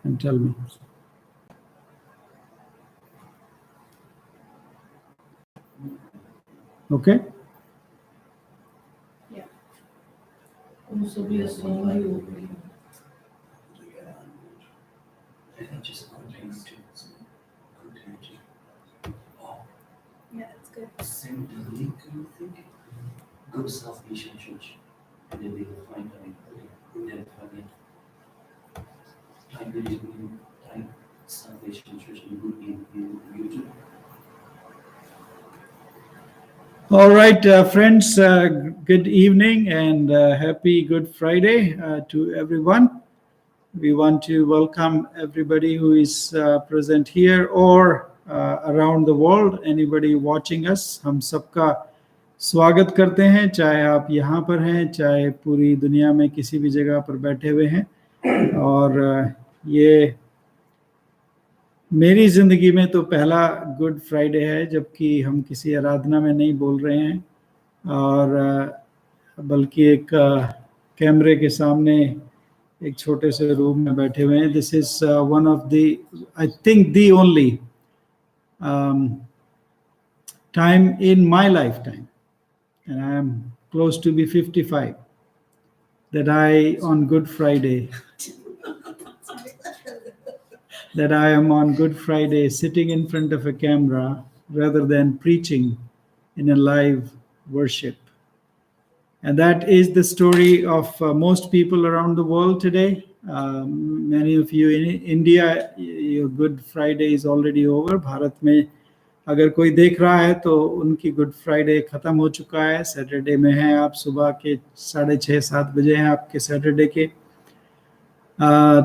and tell me. Okay? Yeah. Also be a song I will be. Yeah, that's good. Send the link, I think. Go to Salvation Church, and then they will find out. Then find it. Type it in, type Salvation Church in YouTube. All right, friends, good evening and happy Good Friday to everyone. We want to welcome everybody who is present here or around the world, anybody watching us. हम सबका स्वागत करते हैं, चाहे आप यहाँ पर हैं, चाहे पूरी दुनिया में किसी भी जगह पर बैठे हुए हैं. और ये मेरी ज़िंदगी में तो पहला गुड फ्राइडे है जबकि हम किसी आराधना में नहीं बोल रहे हैं और बल्कि एक कैमरे के सामने एक छोटे से रूम में बैठे हुए हैं. This is one of the, I think the only time in my life time, and I am close to be 55, that I on Good Friday that I am on Good Friday sitting in front of a camera rather than preaching in a live worship. And that is the story of most people around the world today. Many of you in India, your Good Friday is already over. Bharat में अगर कोई देख रहा है तो उनकी good Friday ख़त्म हो चुका है. सैटरडे में हैं आप, सुबह के 6:30-7 बजे हैं आपके सैटरडे के.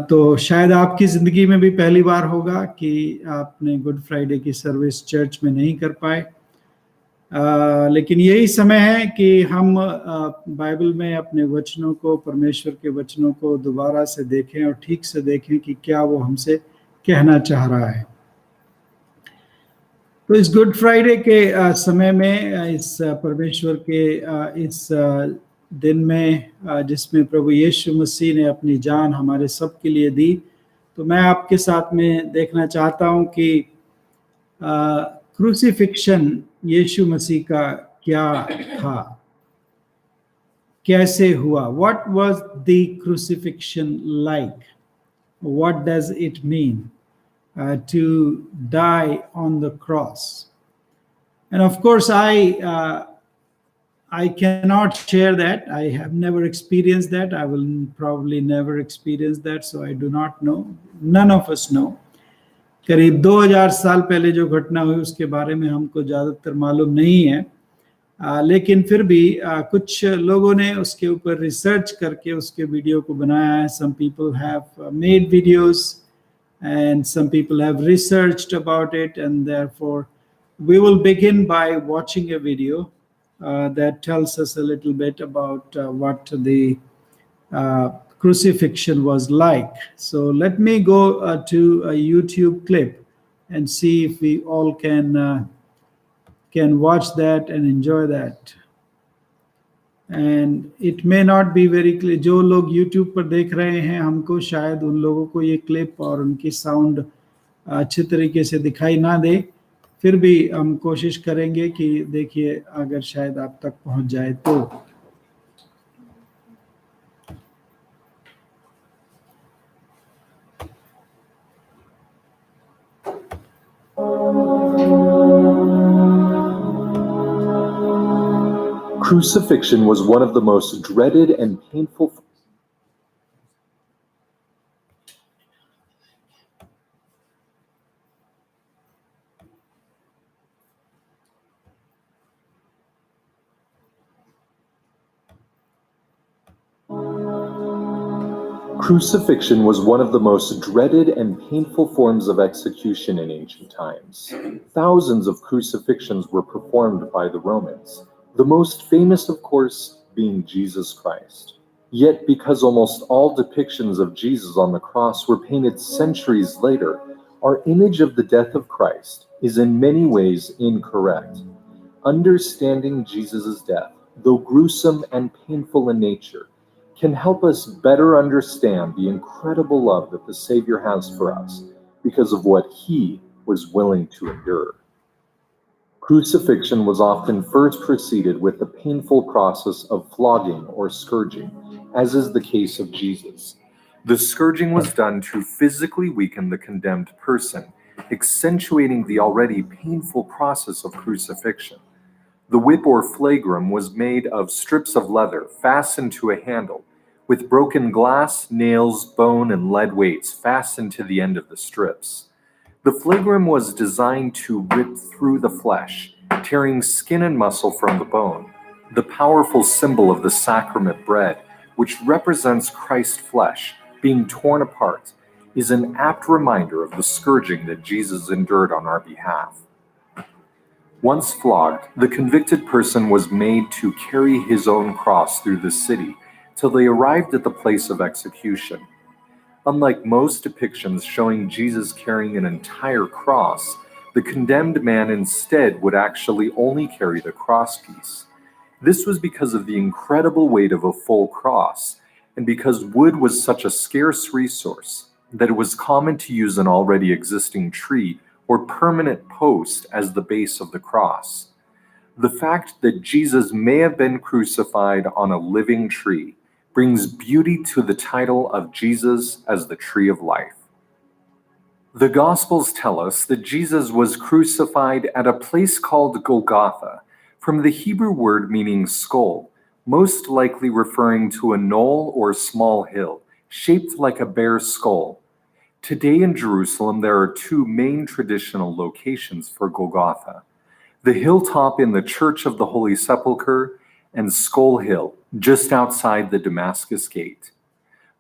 तो शायद आपकी ज़िंदगी में भी पहली बार होगा कि आपने गुड फ्राइडे की सर्विस चर्च में नहीं कर पाए. लेकिन यही समय है कि हम बाइबल में अपने वचनों को, परमेश्वर के वचनों को दोबारा से देखें और ठीक से देखें कि क्या वो हमसे कहना चाह रहा है. तो इस गुड फ्राइडे के समय में, इस परमेश्वर के इस दिन में जिसमें प्रभु यीशु मसीह ने अपनी जान हमारे सब के लिए दी, तो मैं आपके साथ में देखना चाहता हूं कि क्रूसिफिक्शन यीशु मसीह का क्या था, कैसे हुआ. What was the crucifixion like, what does it mean to die on the cross. And of course I cannot share that. I have never experienced that. I will probably never experience that, so I do not know. None of us know. करीब 2000 साल पहले जो घटना हुई उसके बारे में हमको ज़्यादातर मालूम नहीं है, लेकिन फिर भी कुछ लोगों ने उसके ऊपर रिसर्च करके उसके वीडियो को बनाया है. Some people have made videos and some people have researched about it, and therefore we will begin by watching a video that tells us a little bit about what the crucifixion was like. So let me go to a YouTube clip and see if we all can watch that and enjoy that. And it may not be very clear. जो लोग YouTube पर देख रहे हैं हमको, शायद उन लोगों को ये क्लिप और उनकी साउंड अच्छी तरीके से दिखाई ना दे. फिर भी हम कोशिश करेंगे कि देखिए अगर शायद आप तक पहुंच जाए तो. Crucifixion was one of the most dreaded and painful. Crucifixion was one of the most dreaded and painful forms of execution in ancient times. Thousands of crucifixions were performed by the Romans. The most famous, of course, being Jesus Christ. Yet, because almost all depictions of Jesus on the cross were painted centuries later, our image of the death of Christ is in many ways incorrect. Understanding Jesus' death, though gruesome and painful in nature, can help us better understand the incredible love that the Savior has for us because of what he was willing to endure. Crucifixion was often first preceded with the painful process of flogging or scourging, as is the case of Jesus. The scourging was done to physically weaken the condemned person, accentuating the already painful process of crucifixion. The whip or flagrum was made of strips of leather fastened to a handle, with broken glass, nails, bone, and lead weights fastened to the end of the strips. The flagrum was designed to rip through the flesh, tearing skin and muscle from the bone. The powerful symbol of the sacrament bread, which represents Christ's flesh being torn apart, is an apt reminder of the scourging that Jesus endured on our behalf. Once flogged, the convicted person was made to carry his own cross through the city till they arrived at the place of execution. Unlike most depictions showing Jesus carrying an entire cross, the condemned man instead would actually only carry the crosspiece. This was because of the incredible weight of a full cross, and because wood was such a scarce resource that it was common to use an already existing tree or permanent post as the base of the cross. The fact that Jesus may have been crucified on a living tree brings beauty to the title of Jesus as the Tree of Life. The Gospels tell us that Jesus was crucified at a place called Golgotha, from the Hebrew word meaning skull, most likely referring to a knoll or small hill, shaped like a bear's skull. Today in Jerusalem, there are two main traditional locations for Golgotha: the hilltop in the Church of the Holy Sepulchre and Skull Hill, just outside the Damascus Gate.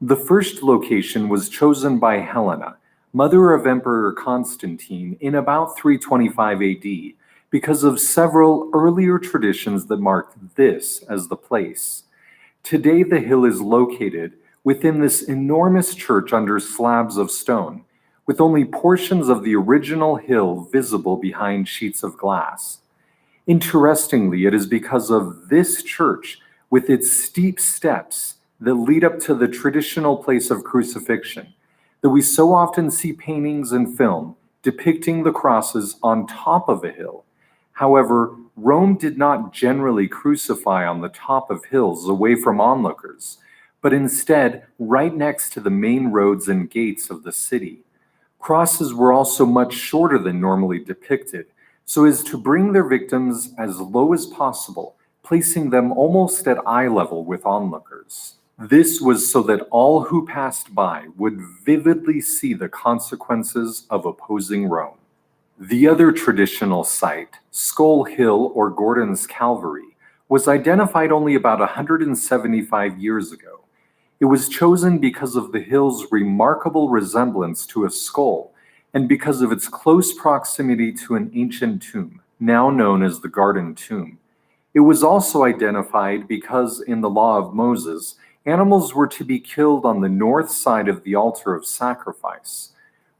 The first location was chosen by Helena, mother of Emperor Constantine, in about 325 AD, because of several earlier traditions that marked this as the place. Today, the hill is located within this enormous church under slabs of stone, with only portions of the original hill visible behind sheets of glass. Interestingly, it is because of this church, with its steep steps that lead up to the traditional place of crucifixion, that we so often see paintings and film depicting the crosses on top of a hill. However, Rome did not generally crucify on the top of hills away from onlookers, but instead right next to the main roads and gates of the city. Crosses were also much shorter than normally depicted, so as to bring their victims as low as possible, placing them almost at eye level with onlookers. This was so that all who passed by would vividly see the consequences of opposing Rome. The other traditional site, Skull Hill or Gordon's Calvary, was identified only about 175 years ago. It was chosen because of the hill's remarkable resemblance to a skull and because of its close proximity to an ancient tomb, now known as the Garden Tomb. It was also identified because in the Law of Moses, animals were to be killed on the north side of the altar of sacrifice.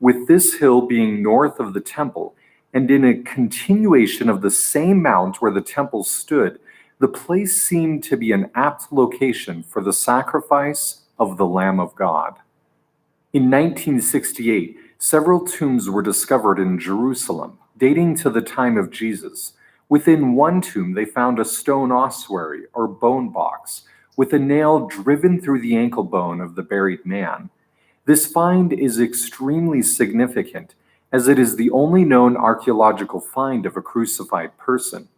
With this hill being north of the temple and in a continuation of the same mount where the temple stood, the place seemed to be an apt location for the sacrifice of the Lamb of God. In 1968, several tombs were discovered in Jerusalem, dating to the time of Jesus. Within one tomb, they found a stone ossuary or bone box with a nail driven through the ankle bone of the buried man. This find is extremely significant, as it is the only known archaeological find of a crucified person.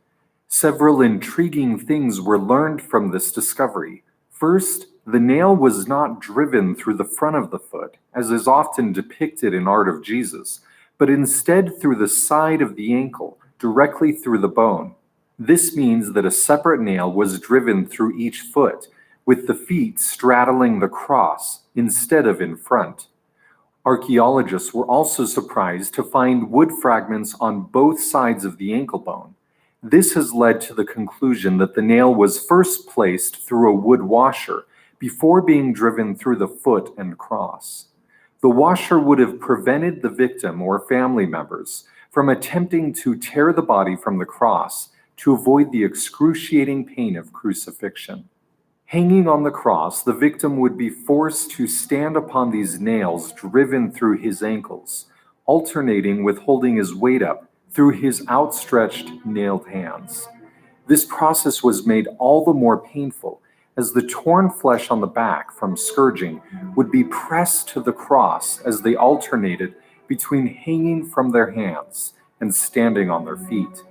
Several intriguing things were learned from this discovery. First, the nail was not driven through the front of the foot, as is often depicted in art of Jesus, but instead through the side of the ankle, directly through the bone. This means that a separate nail was driven through each foot, with the feet straddling the cross instead of in front. Archaeologists were also surprised to find wood fragments on both sides of the ankle bone. This has led to the conclusion that the nail was first placed through a wood washer before being driven through the foot and cross. The washer would have prevented the victim or family members from attempting to tear the body from the cross to avoid the excruciating pain of crucifixion. Hanging on the cross, the victim would be forced to stand upon these nails driven through his ankles, alternating with holding his weight up through his outstretched nailed hands. This process was made all the more painful as the torn flesh on the back from scourging would be pressed to the cross as they alternated between hanging from their hands and standing on their feet.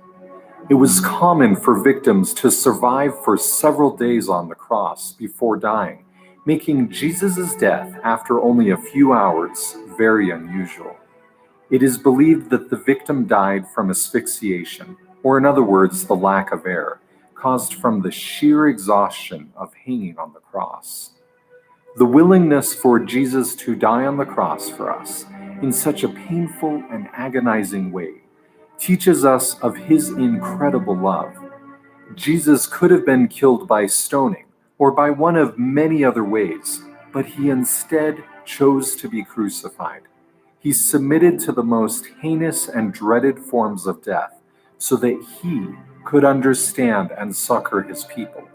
It was common for victims to survive for several days on the cross before dying, making Jesus' death after only a few hours very unusual. It is believed that the victim died from asphyxiation, or in other words, the lack of air, caused from the sheer exhaustion of hanging on the cross. The willingness for Jesus to die on the cross for us in such a painful and agonizing way teaches us of his incredible love. Jesus could have been killed by stoning or by one of many other ways, but he instead chose to be crucified. He submitted to the most heinous and dreaded forms of death so that he could understand and succor his people.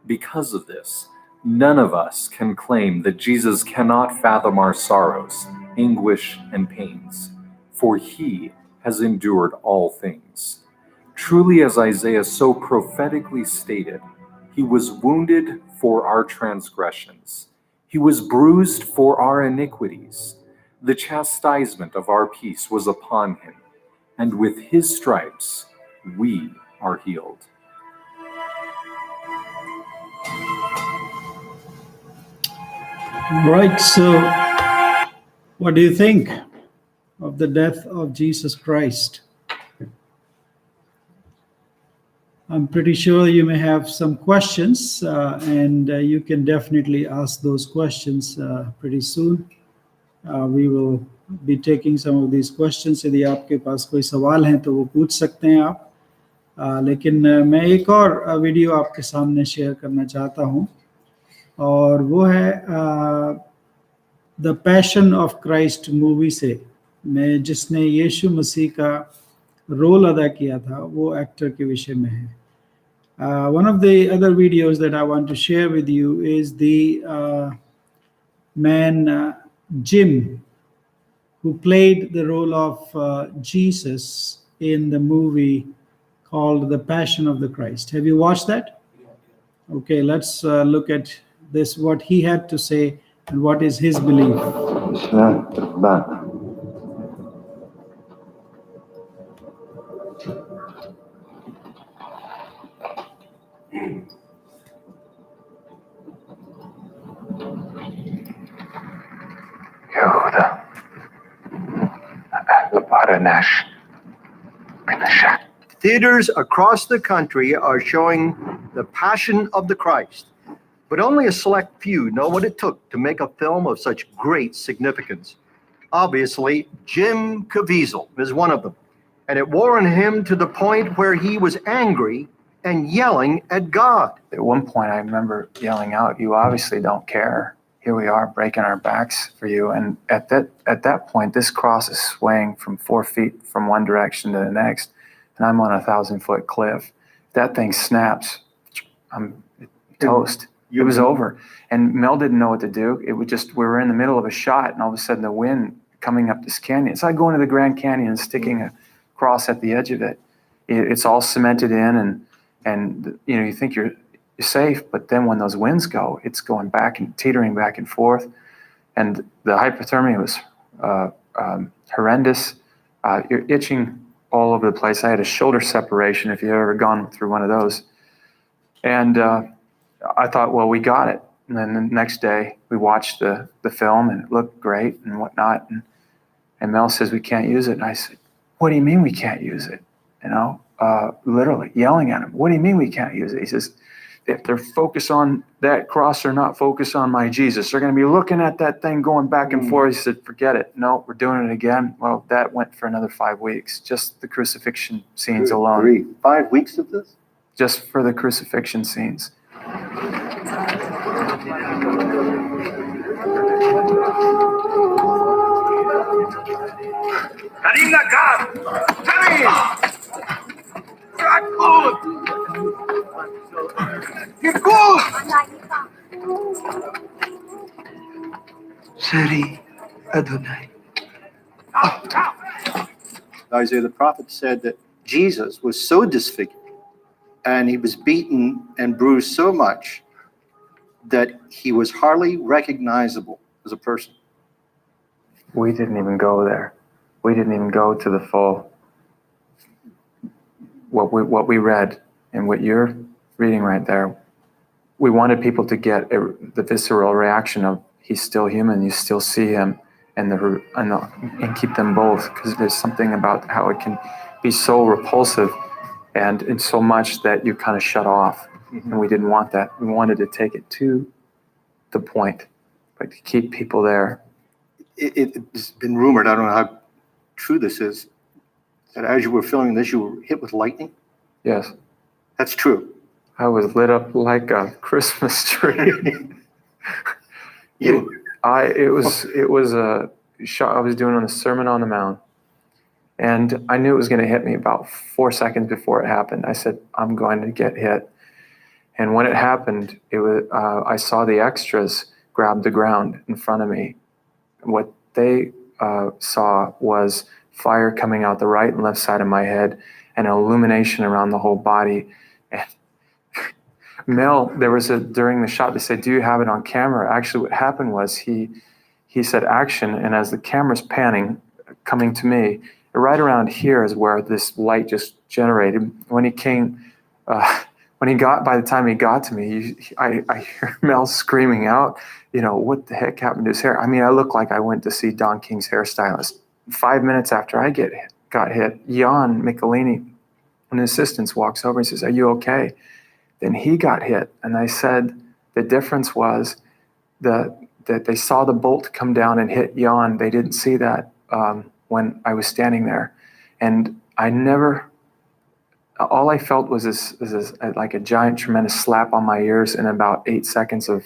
Because of this, none of us can claim that Jesus cannot fathom our sorrows, anguish, and pains, for he has endured all things. Truly, as Isaiah so prophetically stated, he was wounded for our transgressions, he was bruised for our iniquities. The chastisement of our peace was upon him, and with his stripes we are healed. Right, so what do you think of the death of Jesus Christ? I'm pretty sure you may have some questions, and you can definitely ask those questions pretty soon. We will be taking some of these questions. यदि आपके पास कोई सवाल हैं तो वो पूछ सकते हैं आप. लेकिन मैं एक और वीडियो आपके सामने शेयर करना चाहता हूँ, और वो है the passion of Christ movie से में जिसने यीशु मसीह का रोल अदा किया था, वो एक्टर के विषय में है. One of the other videos that I want to share with you is the man Jim, who played the role of Jesus in the movie called The Passion of the Christ. Have you watched that? Okay, let's look at this, what he had to say and what is his belief. Theaters across the country are showing The Passion of the Christ, but only a select few know what it took to make a film of such great significance. Obviously, Jim Caviezel is one of them, and it wore on him to the point where he was angry and yelling at God. At one point, I remember yelling out, "You obviously don't care. Here we are breaking our backs for you." And at that point, this cross is swaying from 4 feet from one direction to the next, and I'm on a 1,000-foot cliff. That thing snaps, I'm toast. It was over. And Mel didn't know what to do. It was just, we were in the middle of a shot, and all of a sudden the wind coming up this canyon. It's like going to the Grand Canyon and sticking a cross at the edge of it. It's all cemented in, and you know, you think you're safe, but then when those winds go, it's going back and teetering back and forth. And the hypothermia was horrendous. You're itching all over the place. I had a shoulder separation, if you've ever gone through one of those. And I thought, well, we got it. And then the next day we watched the film, and it looked great and whatnot. And Mel says, "We can't use it." And I said, "What do you mean we can't use it?" You know, literally yelling at him. "What do you mean we can't use it?" He says, "If they're focused on that cross, they're not focused on my Jesus. They're going to be looking at that thing going back and forth." He said, "Forget it. No, we're doing it again." Well, that went for another 5 weeks, just the crucifixion scenes alone. 5 weeks of this? Just for the crucifixion scenes. Seri Adonai. Isaiah the prophet said that Jesus was so disfigured and he was beaten and bruised so much that he was hardly recognizable as a person. We didn't even go there. We didn't even go to the full, what we read and what you're reading right there. We wanted people to get the visceral reaction of he's still human, you still see him, and keep them both, because there's something about how it can be so repulsive and so much that you kind of shut off. Mm-hmm. And we didn't want that. We wanted to take it to the point, but to keep people there. It's been rumored, I don't know how true this is, that as you were filming this, you were hit with lightning. Yes. That's true. I was lit up like a Christmas tree. You, It was a shot I was doing on the Sermon on the Mount, and I knew it was going to hit me about 4 seconds before it happened. I said, I'm going to get hit. And when it happened, I saw the extras grab the ground in front of me. What they saw was fire coming out the right and left side of my head and an illumination around the whole body. And Mel, during the shot, they said, do you have it on camera? Actually, what happened was he said action, and as the camera's panning, coming to me, right around here is where this light just generated. When he came, by the time he got to me, I hear Mel screaming out, what the heck happened to his hair? I mean, I look like I went to see Don King's hairstylist. 5 minutes after I got hit, Jan Michelini, an assistant, walks over and says, are you okay? Then he got hit. And I said the difference was that they saw the bolt come down and hit Jan. They didn't see that when I was standing there. And all I felt was this like a giant, tremendous slap on my ears and about 8 seconds of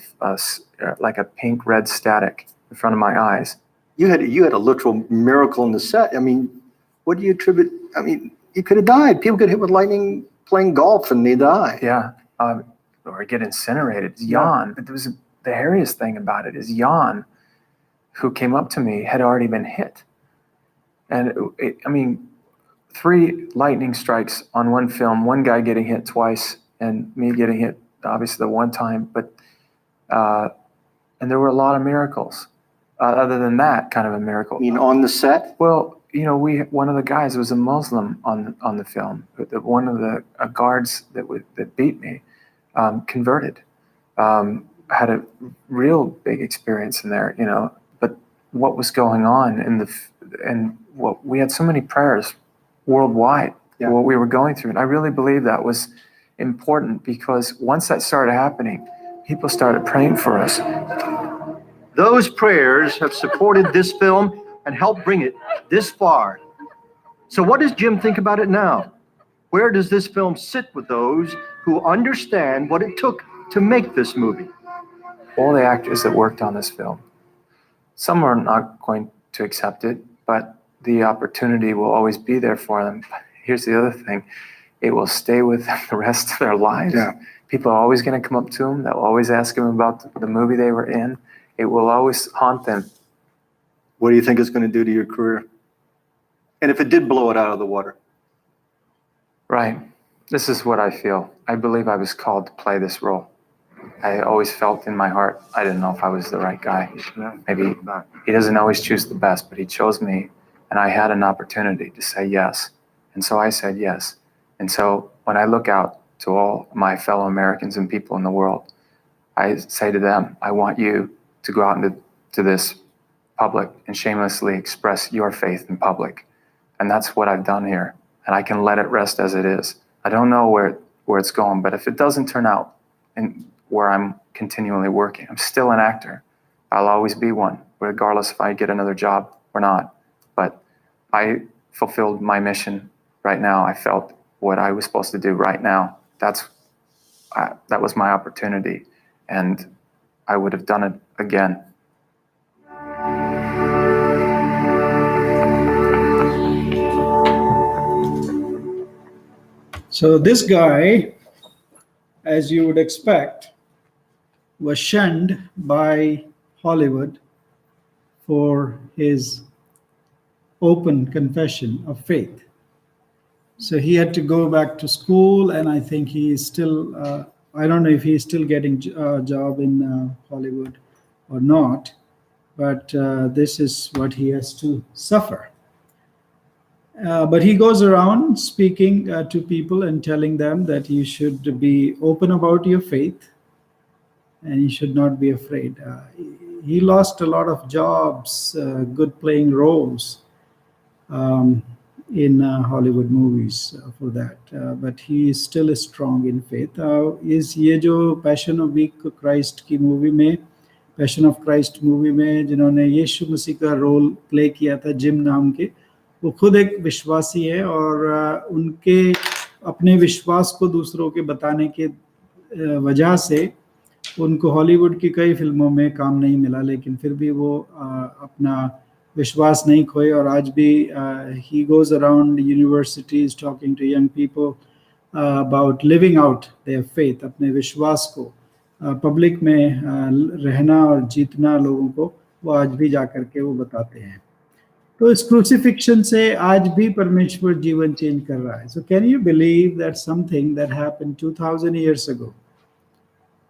like a pink red static in front of my eyes. you had a literal miracle in the set. I mean, what do you attribute? I mean, you could have died. People get hit with lightning playing golf and they die. Yeah, or get incinerated. It's Jan. But the hairiest thing about it is Jan, who came up to me, had already been hit. And 3 lightning strikes on one film, one guy getting hit twice and me getting hit obviously the one time, but and there were a lot of miracles. Other than that kind of a miracle. I mean, on the set? Well, one of the guys was a Muslim on the film. One of the guards that beat me converted. Had a real big experience in there, But what was going on we had so many prayers worldwide. Yeah. What we were going through, and I really believe that was important, because once that started happening, people started praying for us. Those prayers have supported this film and helped bring it this far. So what does Jim think about it now? Where does this film sit with those who understand what it took to make this movie? All the actors that worked on this film, some are not going to accept it, but the opportunity will always be there for them. Here's the other thing. It will stay with them the rest of their lives. Yeah. People are always going to come up to them. They'll always ask them about the movie they were in. It will always haunt them. What do you think it's going to do to your career? And if it did blow it out of the water? Right. This is what I feel. I believe I was called to play this role. I always felt in my heart, I didn't know if I was the right guy. Maybe he doesn't always choose the best, but he chose me, and I had an opportunity to say yes. And so I said yes. And so when I look out to all my fellow Americans and people in the world, I say to them, I want you to go out into this public and shamelessly express your faith in public. And that's what I've done here. And I can let it rest as it is. I don't know where it's going, but if it doesn't turn out and where I'm continually working, I'm still an actor. I'll always be one, regardless if I get another job or not. But I fulfilled my mission right now. I felt what I was supposed to do right now. That was my opportunity, and I would have done it again. So this guy, as you would expect, was shunned by Hollywood for his open confession of faith. So he had to go back to school, and I think he is still, I don't know if he's still getting a job in Hollywood or not, but this is what he has to suffer. But he goes around speaking to people and telling them that you should be open about your faith and you should not be afraid. He lost a lot of jobs, good playing roles in Hollywood movies for that. But he still is strong in faith. Is ये जो Passion of Christ की movie में, Passion of Christ movie में जिन्होंने यीशु मसीह का role play किया था, gym नाम के, वो खुद एक विश्वासी है और उनके अपने विश्वास को दूसरों के बताने के वजह से उनको हॉलीवुड की कई फिल्मों में काम नहीं मिला, लेकिन फिर भी वो अपना विश्वास नहीं खोए और आज भी he goes around universities talking to young people about living out their faith, अपने विश्वास को पब्लिक में रहना और जीतना लोगों को, वो आज भी जा करके वो बताते हैं. तो इस क्रूसिफिक्शन से आज भी परमेश्वर जीवन चेंज कर रहा है. So can you believe that something that happened 2000 years ago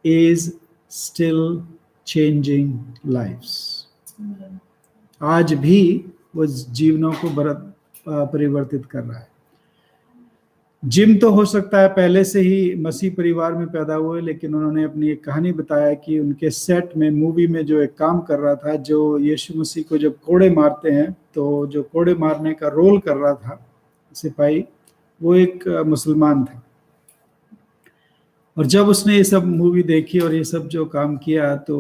is still changing lives? आज भी वो जीवनों को परिवर्तित कर रहा है. जिम तो हो सकता है पहले से ही मसीह परिवार में पैदा हुए, लेकिन उन्होंने अपनी एक कहानी बताया कि उनके सेट में, मूवी में जो एक काम कर रहा था, जो यीशु मसीह को जब कोड़े मारते हैं, तो जो कोड़े मारने का रोल कर रहा था सिपाही, वो एक मुसलमान था. और जब उसने ये सब मूवी देखी और ये सब जो काम किया, तो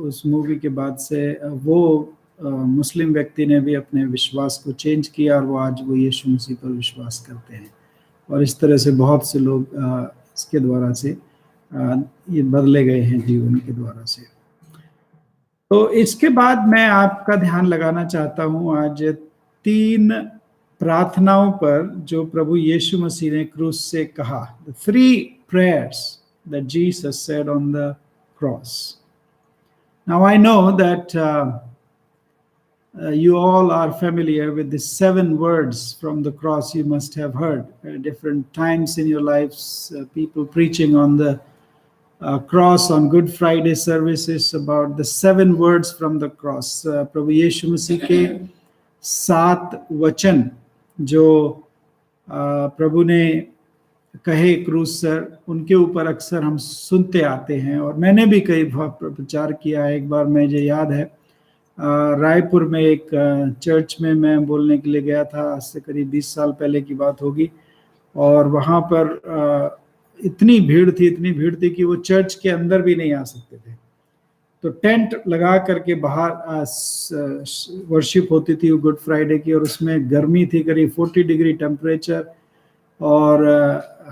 उस मूवी के बाद से वो मुस्लिम व्यक्ति ने भी अपने विश्वास को चेंज किया और वो आज वो यीशु मसीह पर विश्वास करते हैं. और इस तरह से बहुत से लोग इसके द्वारा से ये बदले गए हैं जीवन के द्वारा से. तो इसके बाद मैं आपका ध्यान लगाना चाहता हूँ आज 3 प्रार्थनाओं पर जो प्रभु यीशु मसीह ने क्रूस से कहा. The 3 prayers that Jesus said on the cross. Now I know that you all are familiar with the 7 words from the cross. You must have heard different times in your lives, people preaching on the cross on Good Friday services about the 7 words from the cross. प्रभु यीशु मसीह के 7 वचन जो प्रभु ने कहे क्रूस sir, उनके ऊपर अक्सर हम सुनते आते हैं और मैंने भी कई प्रचार किया है. एक बार मुझे याद है रायपुर में एक चर्च में मैं बोलने के लिए गया था, आज से करीब 20 साल पहले की बात होगी, और वहाँ पर इतनी भीड़ थी कि वो चर्च के अंदर भी नहीं आ सकते थे. तो टेंट लगा करके बाहर वर्शिप होती थी गुड फ्राइडे की, और उसमें गर्मी थी, करीब 40 डिग्री टेम्परेचर और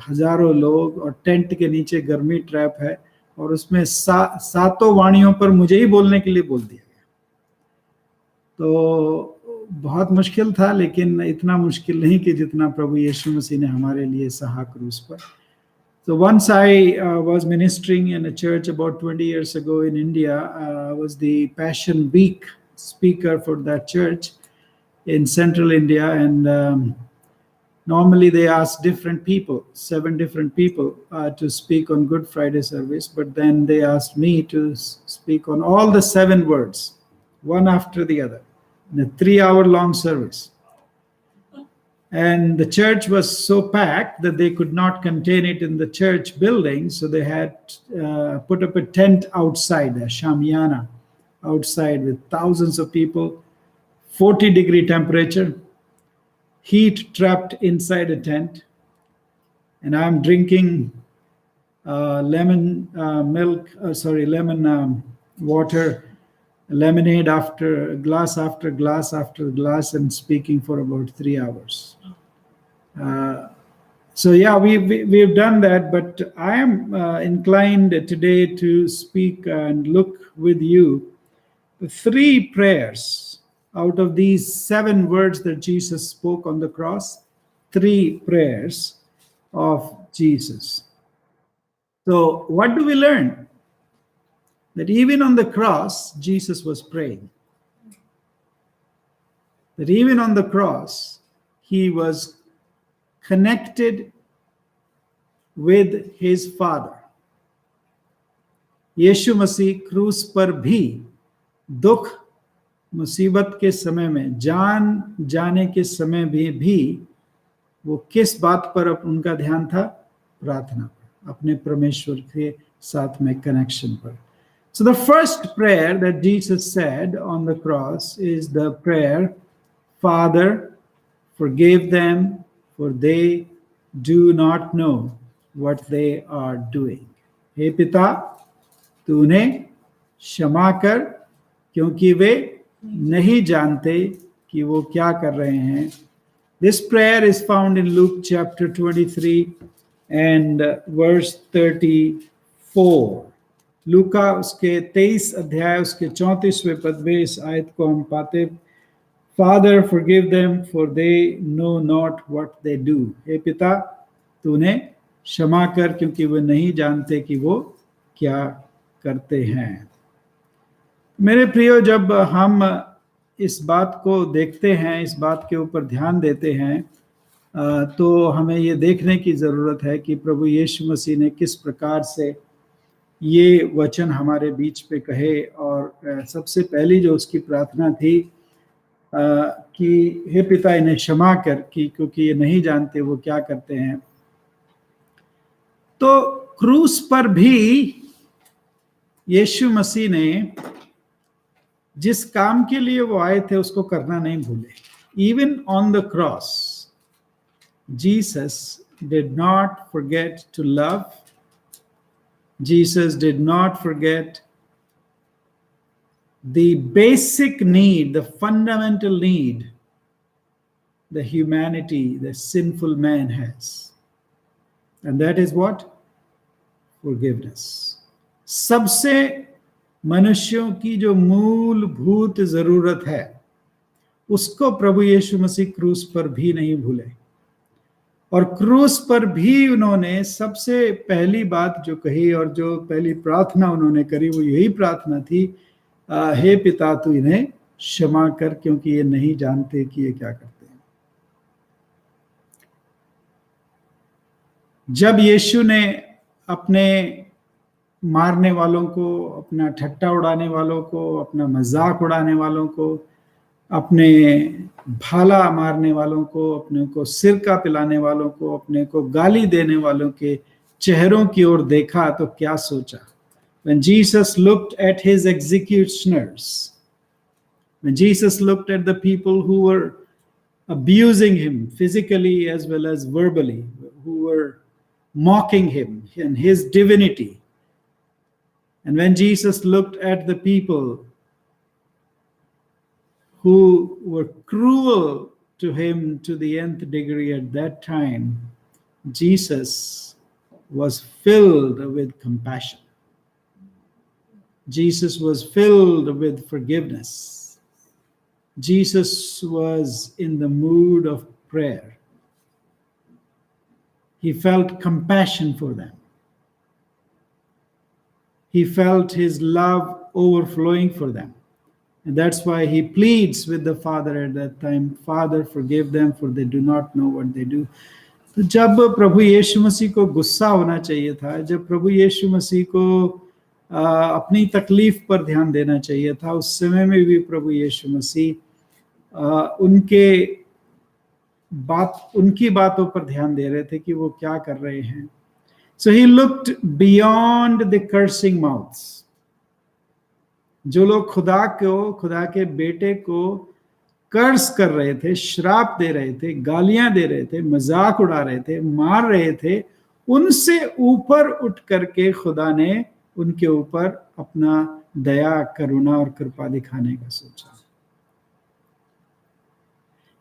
हजारों लोग, और टेंट के नीचे गर्मी ट्रैप है, और उसमें 7 वाणियों पर मुझे ही बोलने के लिए बोल दिया. तो बहुत मुश्किल था, लेकिन इतना मुश्किल नहीं कि जितना प्रभु यीशु मसीह ने हमारे लिए सहा क्रूस पर. So once I was ministering in a church about 20 years ago in India. I was the Passion Week speaker for that church in central India, and normally they ask different people, 7 different people to speak on Good Friday service, but then they asked me to speak on all the 7 words, one after the other, in a 3-hour-long service. And the church was so packed that they could not contain it in the church building, so they had put up a tent outside, a shamiana outside with thousands of people, 40-degree temperature, heat trapped inside a tent, and I'm drinking lemon water, lemonade after glass after glass after glass, and speaking for about 3 hours. So yeah, we've done that, but I am inclined today to speak and look with you 3 prayers out of these 7 words that Jesus spoke on the cross. 3 prayers of Jesus. So what do we learn? That even on the cross, Jesus was praying. that even on the cross, he was connected with his Father. यीशु मसीह क्रूस पर भी दुख मुसीबत के समय में, जान जाने के समय भी वो किस बात पर उनका ध्यान था? प्रार्थना पर, अपने परमेश्वर के साथ में कनेक्शन पर. So the first prayer that Jesus said on the cross is the prayer, Father, forgive them, for they do not know what they are doing. हे पिता, तू उन्हें क्षमा कर, क्योंकि वे नहीं जानते कि वो क्या कर रहे हैं. This prayer is found in Luke chapter 23 and verse 34. लूका उसके 23 अध्याय उसके 34वें पद में इस आयत को हम पाते. Father, forgive them, for they know not what they do. हे पिता, तू उन्हें क्षमा कर, क्योंकि वे नहीं जानते कि वो क्या करते हैं. मेरे प्रियो, जब हम इस बात को देखते हैं, इस बात के ऊपर ध्यान देते हैं, तो हमें ये देखने की ज़रूरत है कि प्रभु यीशु मसीह ने किस प्रकार से ये वचन हमारे बीच पे कहे. और सबसे पहली जो उसकी प्रार्थना थी कि हे पिता, इन्हें क्षमा कर, कि क्योंकि ये नहीं जानते वो क्या करते हैं. तो क्रूस पर भी यीशु मसीह ने जिस काम के लिए वो आए थे उसको करना नहीं भूले. Even on the cross, Jesus did not forget to love. Jesus did not forget the basic need, the fundamental need the humanity, the sinful man has. And that is what? Forgiveness. सबसे मनुष्यों की जो मूलभूत जरूरत है, उसको प्रभु यीशु मसीह क्रूस पर भी नहीं भूले. और क्रूस पर भी उन्होंने सबसे पहली बात जो कही और जो पहली प्रार्थना उन्होंने करी, वो यही प्रार्थना थी, हे पिता, तू इन्हें क्षमा कर, क्योंकि ये नहीं जानते कि ये क्या करते हैं. जब यीशु ने अपने मारने वालों को, अपना ठट्टा उड़ाने वालों को, अपना मजाक उड़ाने वालों को, अपने भाला मारने वालों को, अपने को सिरका पिलाने वालों को, अपने को गाली देने वालों के चेहरों की ओर देखा तो क्या सोचा? When Jesus looked at his executioners, when Jesus looked at the people who were abusing him physically as well as verbally, who were mocking him and his divinity, and when Jesus looked at the people who were cruel to him to the nth degree at that time, Jesus was filled with compassion. Jesus was filled with forgiveness. Jesus was in the mood of prayer. He felt compassion for them. He felt his love overflowing for them. And that's why he pleads with the Father at that time, Father, forgive them, for they do not know what they do. तो जब प्रभु यीशु मसीह को गुस्सा होना चाहिए था, जब प्रभु यीशु मसीह को अपनी तकलीफ पर ध्यान देना चाहिए था, उस समय में भी प्रभु यीशु मसीह उनकी बातों पर ध्यान दे रहे थे कि वो क्या कर रहे हैं. So he looked beyond the cursing mouths. जो लोग खुदा के बेटे को कर्स कर रहे थे, श्राप दे रहे थे, गालियां दे रहे थे, मजाक उड़ा रहे थे, मार रहे थे, उनसे ऊपर उठ करके खुदा ने उनके ऊपर अपना दया, करुणा और कृपा दिखाने का सोचा.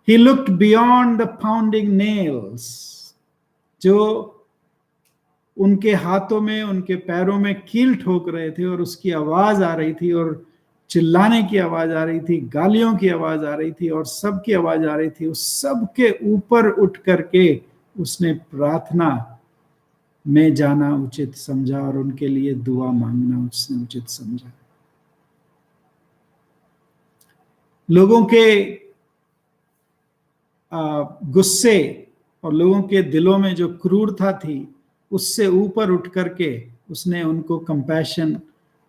He looked beyond the pounding nails. जो उनके हाथों में, उनके पैरों में कील ठोक रहे थे और उसकी आवाज आ रही थी और चिल्लाने की आवाज आ रही थी, गालियों की आवाज आ रही थी और सबकी आवाज आ रही थी, उस सब के ऊपर उठ करके उसने प्रार्थना में जाना उचित समझा और उनके लिए दुआ मांगना उसने उचित समझा. लोगों के गुस्से और लोगों के दिलों में जो क्रूरता थी उससे ऊपर उठ करके उसने उनको कंपैशन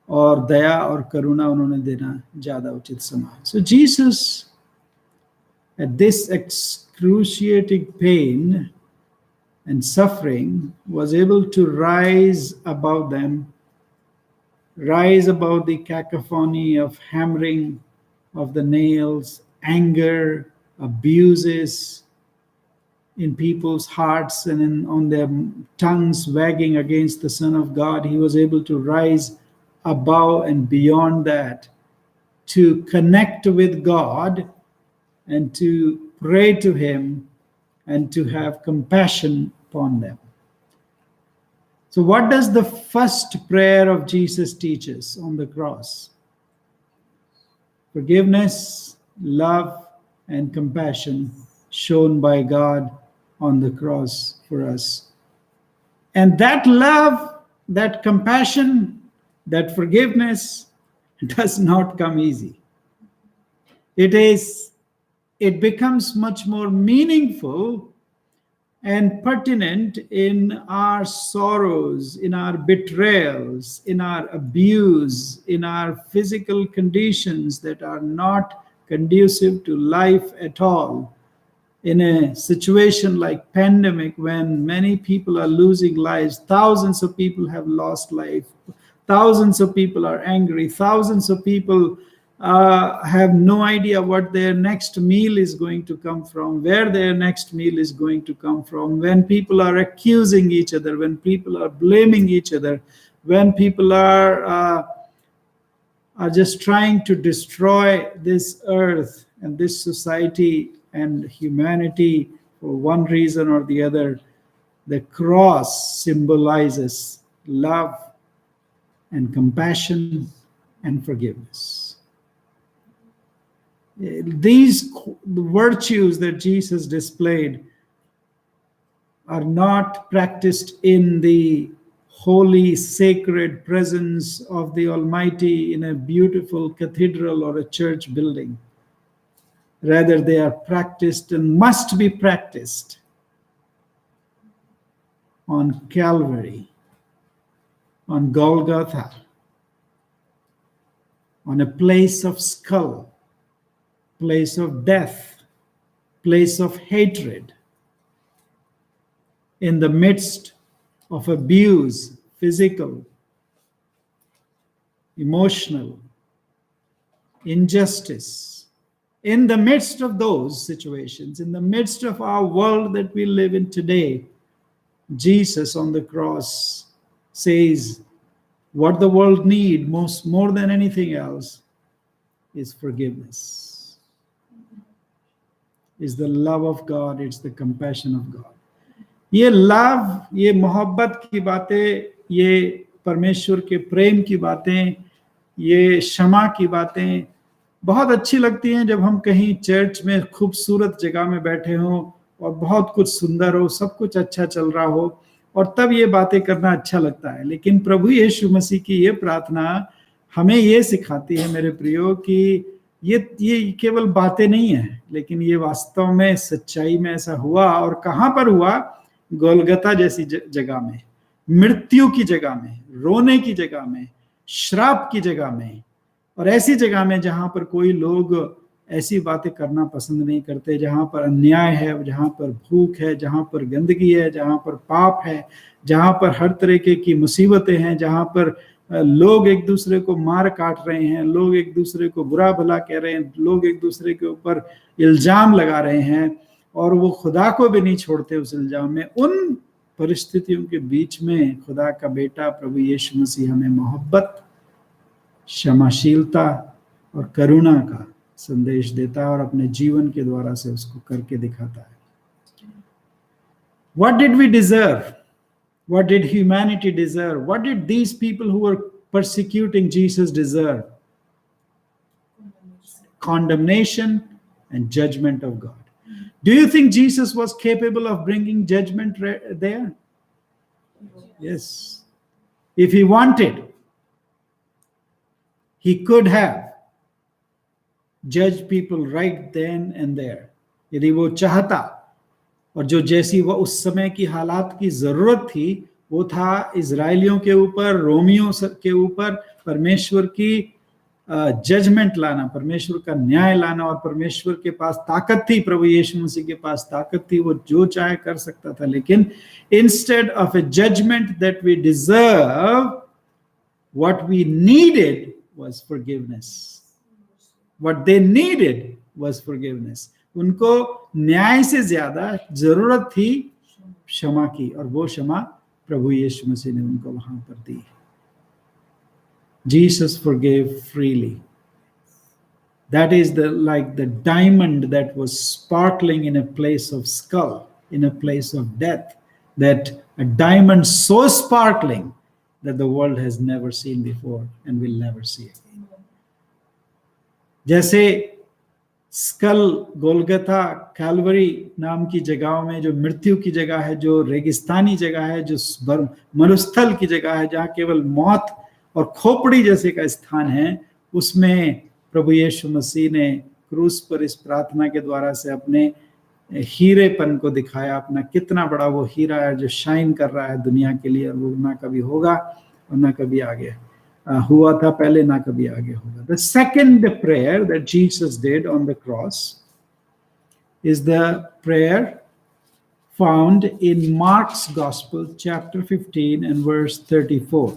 और दया और करुणा उन्होंने देना ज्यादा उचित समझा. So Jesus at this excruciating pain and suffering was able to rise above them, rise above the cacophony of hammering of the nails, anger, abuses in people's hearts and on their tongues wagging against the Son of God. He was able to rise above and beyond that to connect with God and to pray to Him and to have compassion upon them. So, what does the first prayer of Jesus teach us on the cross? Forgiveness, love, and compassion shown by God on the cross for us. And that love, that compassion, that forgiveness does not come easy. It becomes much more meaningful and pertinent in our sorrows, in our betrayals, in our abuse, in our physical conditions that are not conducive to life at all. In a situation like pandemic, when many people are losing lives, thousands of people have lost life, thousands of people are angry, thousands of people have no idea what their next meal is going to come from, where their next meal is going to come from, when people are accusing each other, when people are blaming each other, when people are just trying to destroy this earth and this society and humanity for one reason or the other. The cross symbolizes love and compassion and forgiveness. These virtues that Jesus displayed are not practiced in the holy, sacred presence of the Almighty in a beautiful cathedral or a church building. Rather, they are practiced and must be practiced on Calvary, on Golgotha, on a place of skull, place of death, place of hatred, in the midst of abuse, physical, emotional, injustice. In the midst of those situations, in the midst of our world that we live in today, Jesus on the cross says what the world needs more than anything else is forgiveness. Is the love of God, it's the compassion of God. ये love, ये मोहब्बत की बातें, ये परमेश्वर के प्रेम की बातें, ये क्षमा की बातें बहुत अच्छी लगती हैं जब हम कहीं चर्च में खूबसूरत जगह में बैठे हों और बहुत कुछ सुंदर हो, सब कुछ अच्छा चल रहा हो, और तब ये बातें करना अच्छा लगता है. लेकिन प्रभु यीशु मसीह की ये प्रार्थना हमें ये सिखाती है मेरे प्रियो कि ये केवल बातें नहीं है, लेकिन ये वास्तव में सच्चाई में ऐसा हुआ. और कहां पर हुआ? गोलगता जैसी जगह में, मृत्यु की जगह में, रोने की जगह में, श्राप की जगह में, और ऐसी जगह में जहां पर कोई लोग ऐसी बातें करना पसंद नहीं करते, जहां पर अन्याय है, जहां पर भूख है, जहां पर गंदगी है, जहां पर पाप है, जहां पर हर तरीके की मुसीबतें हैं, जहां पर लोग एक दूसरे को मार काट रहे हैं, लोग एक दूसरे को बुरा भला कह रहे हैं, लोग एक दूसरे के ऊपर इल्जाम लगा रहे हैं और वो खुदा को भी नहीं छोड़ते उस इल्जाम में. उन परिस्थितियों के बीच में खुदा का बेटा प्रभु यीशु मसीह हमें मोहब्बत, क्षमाशीलता और करुणा का संदेश देता है और अपने जीवन के द्वारा से उसको करके दिखाता है. What did we deserve? What did humanity deserve? What did these people who were persecuting Jesus deserve? Condemnation and judgment of God. Do you think Jesus was capable of bringing judgment there? Yes. If he wanted, he could have judged people right then and there. यदि वो चाहता, और जो जैसी वो उस समय की हालात की जरूरत थी, वो था इजराइलियों के ऊपर, रोमियों के ऊपर परमेश्वर की जजमेंट लाना, परमेश्वर का न्याय लाना, और परमेश्वर के पास ताकत थी, प्रभु यीशु मसीह के पास ताकत थी, वो जो चाहे कर सकता था। लेकिन instead of a judgment that we deserve, what we needed was forgiveness. What they needed was forgiveness. उनको न्याय से ज्यादा जरूरत थी क्षमा की, और वो क्षमा प्रभु यीशु मसीह ने उनको वहां पर दी। Jesus forgave freely. That is like the diamond that was sparkling in a place of skull, in a place of death. That a diamond so sparkling that the world has never seen before and will never see again. जैसे school, गोलगथा, Calvary नाम की जगहों में, जो मृत्यु की जगह है, जो रेगिस्तानी जगह है, जो मरुस्थल की जगह है, जहाँ केवल मौत और खोपड़ी जैसे का स्थान है, उसमें प्रभु यीशु मसीह ने क्रूस पर इस प्रार्थना के द्वारा से अपने हीरेपन को दिखाया, अपना कितना बड़ा वो हीरा है जो शाइन कर रहा है दुनिया के लिए, और वो ना कभी होगा और ना कभी आगे हुआ था पहले, ना कभी आगे होगा। The second prayer that Jesus did on the cross is the prayer found in Mark's Gospel, chapter 15 and verse 34.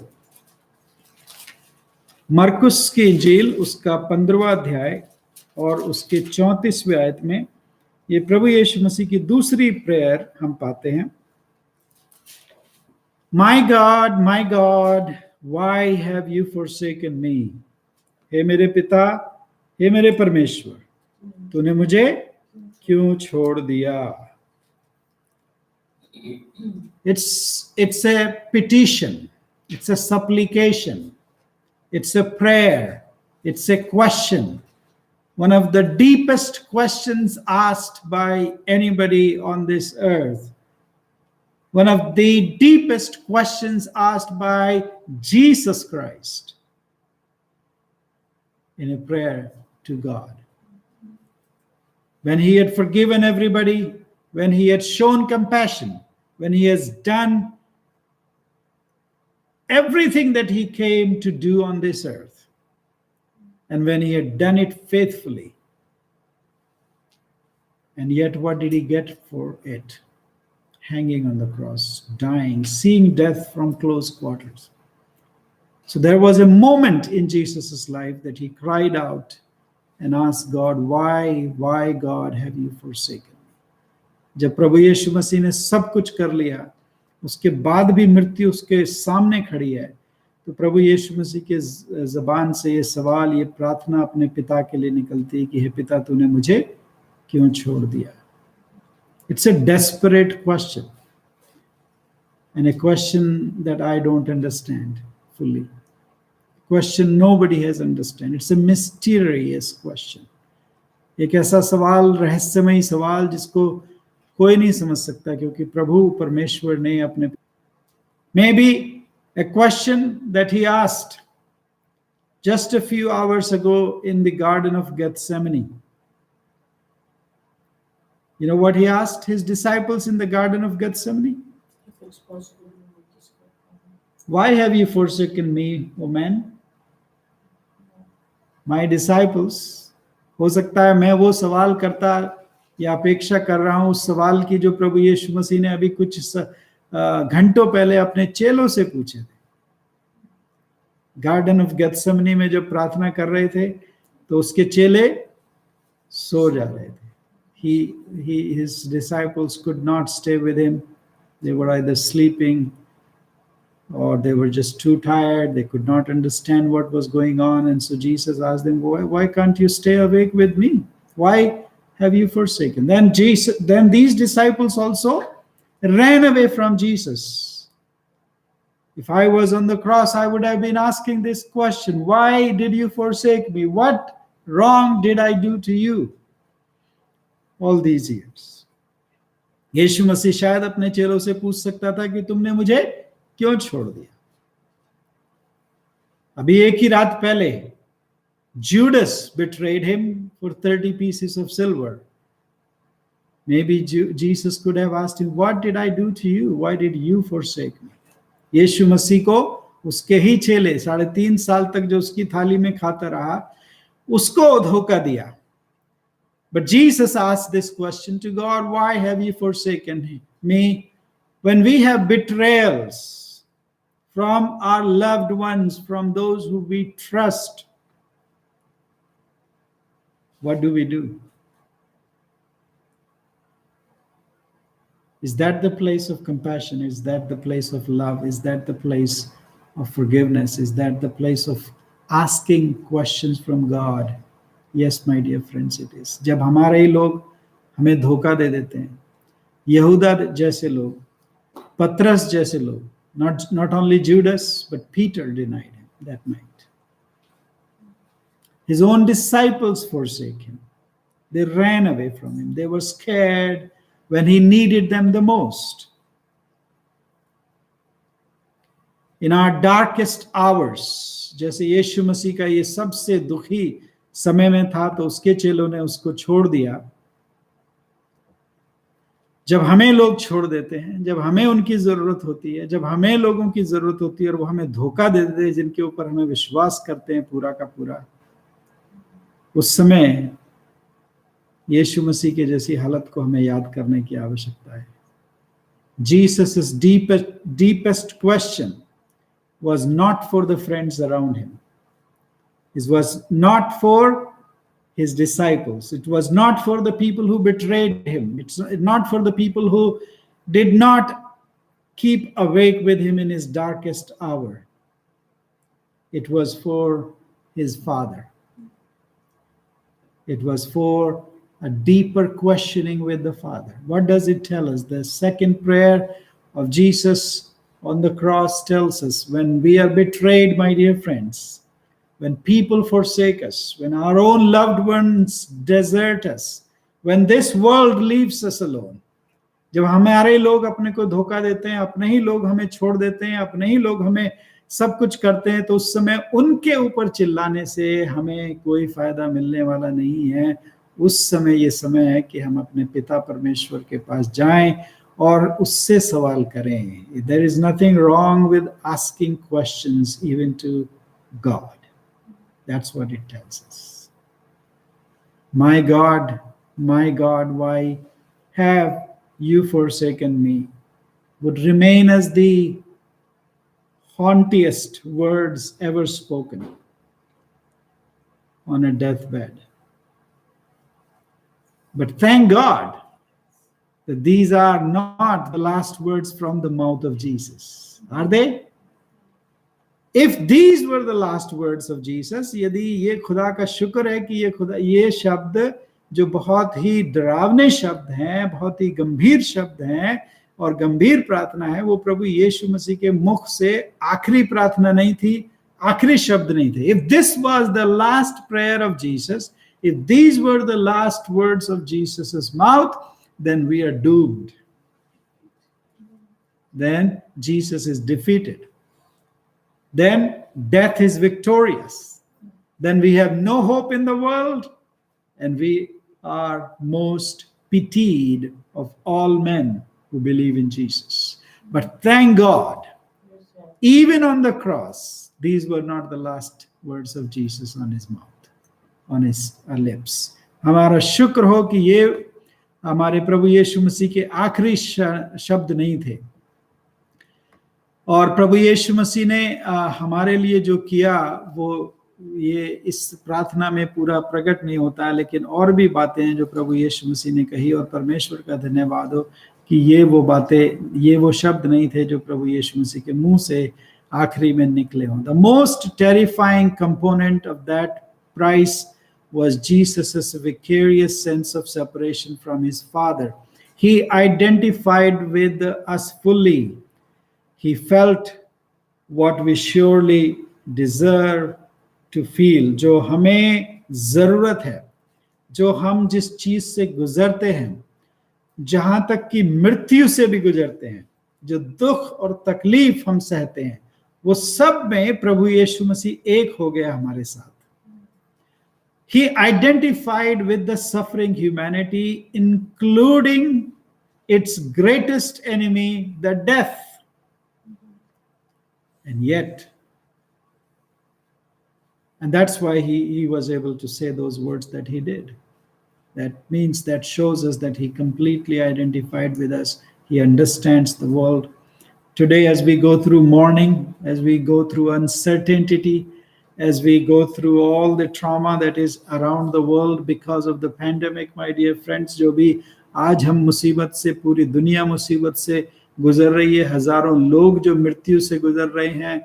मरकुस की इंजील उसका 15वां अध्याय और उसके 34वें आयत में ये प्रभु यीशु मसीह की दूसरी प्रेयर हम पाते हैं। My God, why have you forsaken me? हे मेरे पिता, हे मेरे परमेश्वर, तूने मुझे क्यों छोड़ दिया? It's a petition, it's a supplication, it's a prayer, it's a question. One of the deepest questions asked by anybody on this earth. One of the deepest questions asked by Jesus Christ in a prayer to God. When he had forgiven everybody, when he had shown compassion, when he has done everything that he came to do on this earth, and when he had done it faithfully, and yet what did he get for it? Hanging on the cross, dying, seeing death from close quarters. So there was a moment in Jesus' life that he cried out and asked God, why God have you forsaken me? जब प्रभु यीशु मसीह ने सब कुछ कर लिया, उसके बाद भी मृत्यु उसके सामने खड़ी है, तो प्रभु यीशु मसीह के ज़बान से ये सवाल, ये प्रार्थना अपने पिता के लिए निकलती है कि हे पिता, तूने मुझे क्यों छोड़ दिया? It's a desperate question, and a question that I don't understand fully. Question nobody has understand. It's a mysterious question. एक ऐसा सवाल, रहस्यमय सवाल जिसको कोई नहीं समझ सकता, क्योंकि प्रभु परमेश्वर ने अपने, maybe a question that he asked just a few hours ago in the Garden of Gethsemane. You know what he asked his disciples in the Garden of Gethsemane? If it's possible, Why have you forsaken me, O man? My disciples. हो सकता है मैं वो सवाल करता या अपेक्षा कर रहा हूं उस सवाल की जो प्रभु यीशु मसीह ने अभी कुछ घंटों पहले अपने चेलों से पूछे थे। गार्डन ऑफ गेथसेमनी में जब प्रार्थना कर रहे थे तो उसके चेले सो जा रहे थे। His disciples could not stay with him. They were either sleeping or they were just too tired. They could not understand what was going on. And so Jesus asked them, why can't you stay awake with me? Why have you forsaken? Then these disciples also ran away from Jesus. If I was on the cross, I would have been asking this question. Why did you forsake me? What wrong did I do to you all these years? यीशु मसीह शायद अपने चेलों से पूछ सकता था कि तुमने मुझे क्यों छोड़ दिया? अभी एक ही रात पहले Judas betrayed him for 30 pieces of silver. Maybe Jesus could have asked him, what did I do to you? Why did you forsake me? यीशु मसीह को उसके ही चेले 3.5 साल तक जो उसकी थाली में खाता रहा, उसको धोखा दिया. But Jesus asked this question to God, why have you forsaken me? When we have betrayals from our loved ones, from those who we trust, what do we do? Is that the place of compassion? Is that the place of love? Is that the place of forgiveness? Is that the place of asking questions from God? Yes, my dear friends, it is. जब हमारे ही लोग हमें धोखा दे देते हैं, यहूदा जैसे लोग, पतरस जैसे लोग, not only Judas but Peter denied him that night. His own disciples forsake him. They ran away from him. They were scared when he needed them the most. In our darkest hours, जैसे यीशु मसीह का ये सबसे दुखी समय में था, तो उसके चेलों ने उसको छोड़ दिया. जब हमें लोग छोड़ देते हैं, जब हमें उनकी जरूरत होती है, जब हमें लोगों की जरूरत होती है और वो हमें धोखा दे देते हैं, जिनके ऊपर हमें विश्वास करते हैं पूरा का पूरा, उस समय यीशु मसीह के जैसी हालत को हमें याद करने की आवश्यकता है. Jesus' deepest question was not for the friends around him. It was not for his disciples. It was not for the people who betrayed him. It's not for the people who did not keep awake with him in his darkest hour. It was for his Father. It was for a deeper questioning with the Father. What does it tell us? The second prayer of Jesus on the cross tells us, when we are betrayed, my dear friends, when people forsake us, when our own loved ones desert us, when this world leaves us alone, जब हमारे लोग अपने को धोखा देते हैं, अपने ही लोग हमें छोड़ देते हैं, अपने ही लोग हमें सब कुछ करते हैं, तो उस समय उनके ऊपर चिल्लाने से हमें कोई फायदा मिलने वाला नहीं है. उस समय ये समय है कि हम अपने पिता परमेश्वर के पास जाएं और उससे सवाल करें. There is nothing wrong with asking questions even to God. That's what it tells us. My God, why have you forsaken me? Would remain as the hauntiest words ever spoken on a deathbed. But thank God that these are not the last words from the mouth of Jesus. Are they? If these were the last words of Jesus, यदि ये खुदा का शुक्र है कि ये शब्द जो बहुत ही डरावने शब्द हैं, बहुत ही गंभीर शब्द हैं और गंभीर प्रार्थना है, वो प्रभु यीशु मसीह के मुख से आखिरी प्रार्थना नहीं थी, आखिरी शब्द नहीं थे. If this was the last prayer of Jesus, if these were the last words of Jesus's mouth, then we are doomed. Then Jesus is defeated. Then death is victorious. Then we have no hope in the world, and we are most pitied of all men who believe in Jesus. But thank God, even on the cross, these were not the last words of Jesus on his mouth, on his lips. हमारा शुक्र हो कि ये हमारे प्रभु यीशु मसीह के आखिरी शब्द नहीं थे. और प्रभु यीशु मसीह ने हमारे लिए जो किया, वो ये इस प्रार्थना में पूरा प्रकट नहीं होता, लेकिन और भी बातें हैं जो प्रभु यीशु मसीह ने कही, और परमेश्वर का धन्यवाद हो कि ये वो बातें, ये वो शब्द नहीं थे जो प्रभु यीशु मसीह के मुंह से आखिरी में निकले हों. The most terrifying component of that price was Jesus's vicarious sense of separation from his Father. He identified with us fully. He felt what we surely deserve to feel. जो हमें जरूरत है, जो हम जिस चीज से गुजरते हैं, जहां तक कि मृत्यु से भी गुजरते हैं, जो दुख और तकलीफ हम सहते हैं, वो सब में प्रभु यीशु मसीह एक हो गया हमारे साथ. He identified with the suffering humanity, including its greatest enemy, the death. And yet, and that's why he was able to say those words that he did. That shows us that he completely identified with us. He understands the world. Today, as we go through mourning, as we go through uncertainty, as we go through all the trauma that is around the world because of the pandemic, my dear friends, जो भी आज हम मुसीबत से, पूरी दुनिया मुसीबत से गुजर रही है, हजारों लोग जो मृत्यु से गुजर रहे हैं,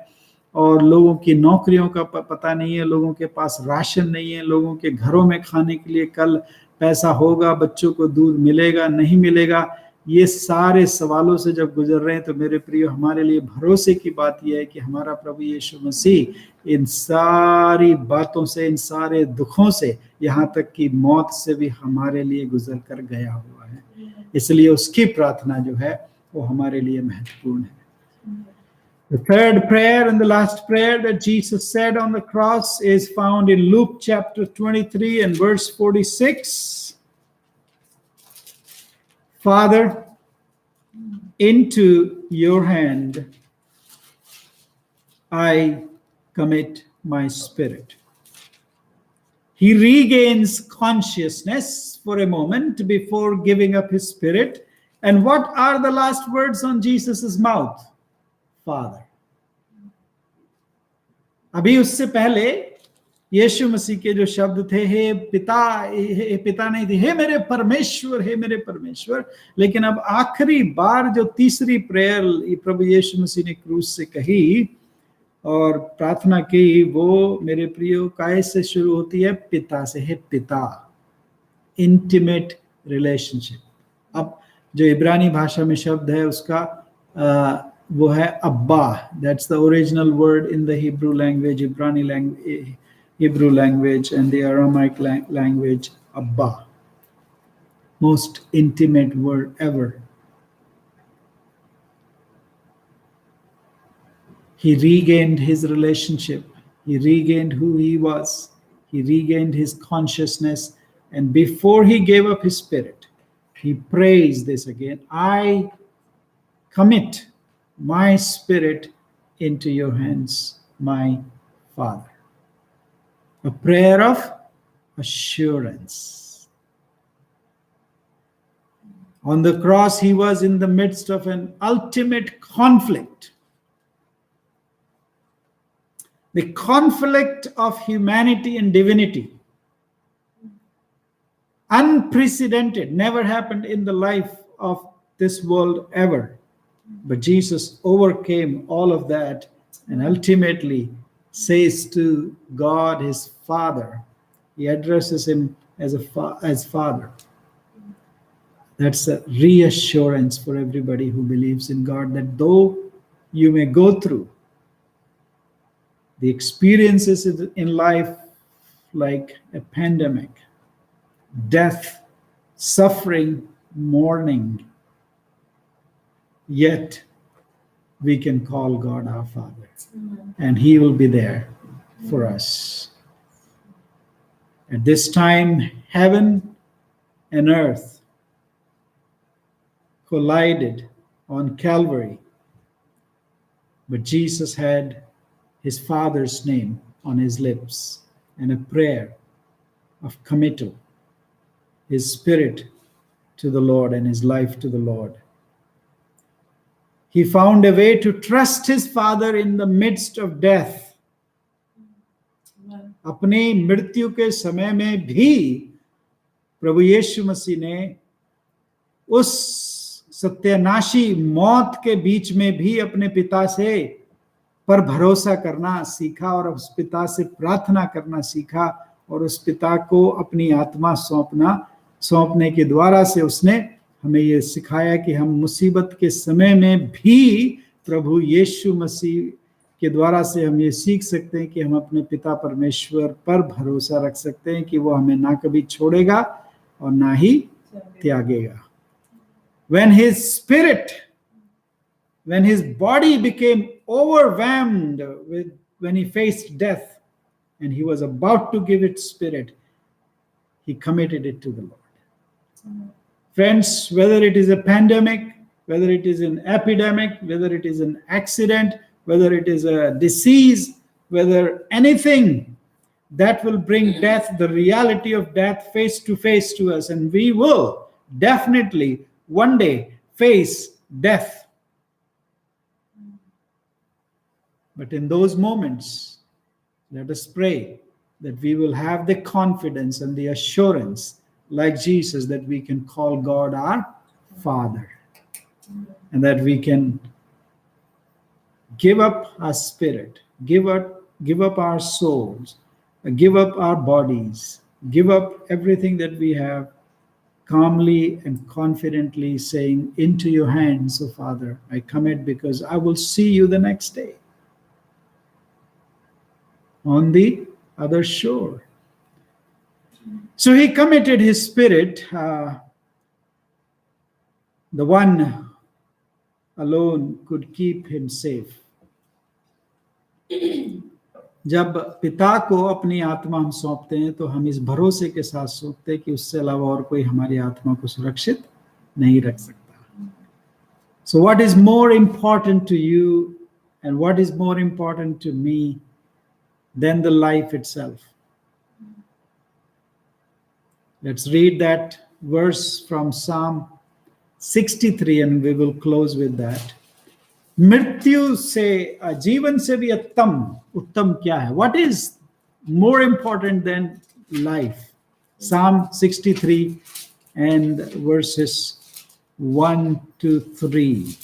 और लोगों की नौकरियों का पता नहीं है, लोगों के पास राशन नहीं है, लोगों के घरों में खाने के लिए कल पैसा होगा, बच्चों को दूध मिलेगा नहीं मिलेगा, ये सारे सवालों से जब गुजर रहे हैं, तो मेरे प्रियो, हमारे लिए भरोसे की बात यह है कि हमारा प्रभु यीशु मसीह इन सारी बातों से, इन सारे दुखों से, यहाँ तक कि मौत से भी हमारे लिए गुजर कर गया हुआ है। इसलिए उसकी प्रार्थना जो है वो हमारे लिए महत्वपूर्ण है। The third prayer and the last prayer that Jesus said on the cross is found in Luke chapter 23 and verse 46. Father, into your hand I commit my spirit. He regains consciousness for a moment before giving up his spirit. And what are the last words on Jesus' mouth? Father. अभी उससे पहले यीशु मसीह के जो शब्द थे, हे पिता नहीं थे, हे मेरे परमेश्वर, लेकिन अब आखिरी बार जो तीसरी प्रेयर प्रभु यीशु मसीह ने क्रूस से कही और प्रार्थना की, वो मेरे प्रियो काय से शुरू होती है? पिता से। हे पिता, इंटीमेट रिलेशनशिप। अब जो इब्रानी भाषा में शब्द है उसका वो है अब्बा. That's the original word in the Hebrew language, Hebrew language and the Aramaic language, Abba. Most intimate word ever. He regained his relationship. He regained who he was. He regained his consciousness. And before he gave up his spirit, he prays this again. I commit my spirit into your hands, my Father. A prayer of assurance. On the cross, he was in the midst of an ultimate conflict. The conflict of humanity and divinity. Unprecedented, never happened in the life of this world ever. But Jesus overcame all of that and ultimately says to God, his Father, he addresses him as Father. That's a reassurance for everybody who believes in God, that though you may go through the experiences in life like a pandemic, death, suffering, mourning, yet we can call God our Father, and he will be there for us. At this time, heaven and earth collided on Calvary, but Jesus had his Father's name on his lips and a prayer of committal, his spirit to the Lord and his life to the Lord. He found a way to trust his Father in the midst of death. अपनी मृत्यु के समय में भी प्रभु यीशु मसीह ने उस सत्यानाशी मौत के बीच में भी अपने पिता से पर भरोसा करना सीखा और उस पिता से प्रार्थना करना सीखा और उस पिता को अपनी आत्मा सौंपने के द्वारा से उसने हमें ये सिखाया कि हम मुसीबत के समय में भी प्रभु यीशु मसीह के द्वारा से हम ये सीख सकते हैं कि हम अपने पिता परमेश्वर पर भरोसा रख सकते हैं कि वो हमें ना कभी छोड़ेगा और ना ही त्यागेगा. When his spirit, when his body became overwhelmed when he faced death and he was about to give its spirit, he committed it to the Lord. Friends, whether it is a pandemic, whether it is an epidemic, whether it is an accident, whether it is a disease, whether anything that will bring death, the reality of death face to face to us, and we will definitely one day face death. But in those moments, let us pray that we will have the confidence and the assurance, like Jesus, that we can call God our Father, and that we can give up our spirit, give up our souls, give up our bodies, give up everything that we have, calmly and confidently saying, into your hands, O Father, I commit, because I will see you the next day on the other shore. So he committed his spirit. The one alone could keep him safe. जब पिता को अपनी आत्मा हम सौंपते हैं तो हम इस भरोसे के साथ सौंपते हैं कि उससे अलावा और कोई हमारी आत्मा को सुरक्षित नहीं रख सकता. So what is more important to you and what is more important to me than the life itself? Let's read that verse from Psalm 63 and we will close with that. मृत्यु से, जीवन से भी उत्तम क्या है? What is more important than life? Psalm 63 and verses 1 to 3.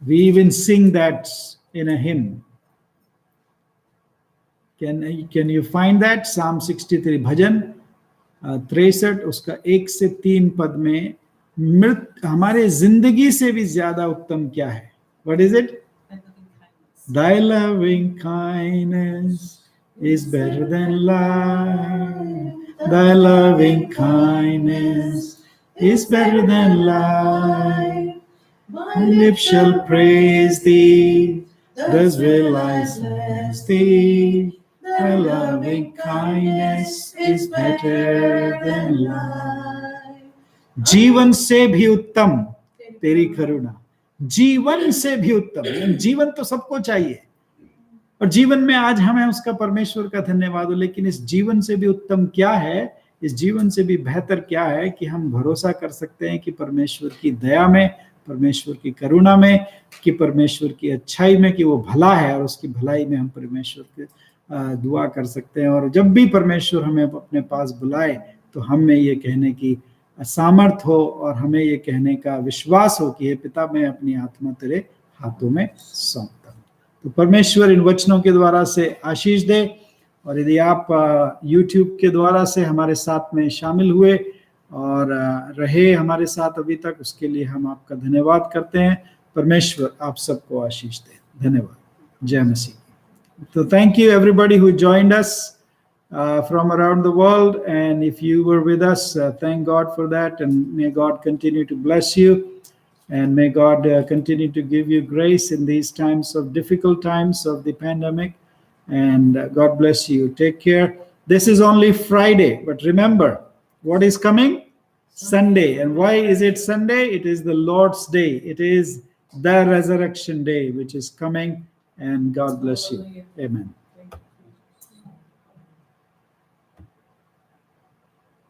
We even sing that in a hymn. Can you find that? Psalm 63, भजन 63 उसका 1 से 3 पद में, हमारे जिंदगी से भी ज्यादा उत्तम क्या है? What is it? Thy loving kindness is better than life. Thy loving kindness is better than life. My lips shall praise thee, thus will I bless thee. Thy loving kindness is better than life. जीवन से भी उत्तम तेरी करुणा, जीवन से भी उत्तम. जीवन तो सबको चाहिए और जीवन में आज हमें उसका परमेश्वर का धन्यवाद हो, लेकिन इस जीवन से भी उत्तम क्या है, इस जीवन से भी बेहतर क्या है कि हम भरोसा कर सकते हैं कि परमेश्वर की दया में, परमेश्वर की करुणा में, कि परमेश्वर की अच्छाई में, कि वो भला है और उसकी भलाई में हम परमेश्वर के दुआ कर सकते हैं. और जब भी परमेश्वर हमें अपने पास बुलाए तो हमें ये कहने की सामर्थ हो और हमें ये कहने का विश्वास हो कि हे पिता, मैं अपनी आत्मा तेरे हाथों में सौंपता हूं. तो परमेश्वर इन वचनों के द्वारा से आशीष दे. और यदि आप YouTube के द्वारा से हमारे साथ में शामिल हुए और रहे हमारे साथ अभी तक, उसके लिए हम आपका धन्यवाद करते हैं. परमेश्वर आप सबको आशीष दे. धन्यवाद. जय मसीह. So thank you everybody who joined us from around the world, and if you were with us, thank God for that, and may God continue to bless you, and may God continue to give you grace in these times of difficult times of the pandemic, and God bless you. Take care. This is only Friday, but remember what is coming? Sunday. And why is it Sunday? It is the Lord's Day. It is the resurrection day which is coming, and God bless you. Amen.